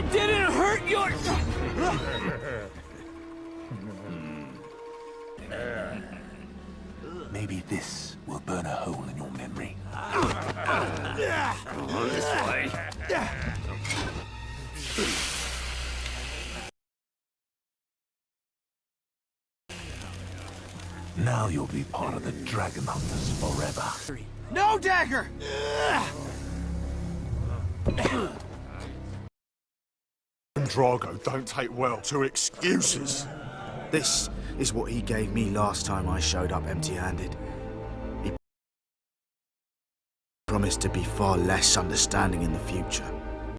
I didn't hurt your... Maybe this will burn a hole in your memory. This way. Now you'll be part of the Dragon Hunters forever. No, Dagger! Drago don't take well to excuses. This is what he gave me last time I showed up empty-handed. He promised to be far less understanding in the future.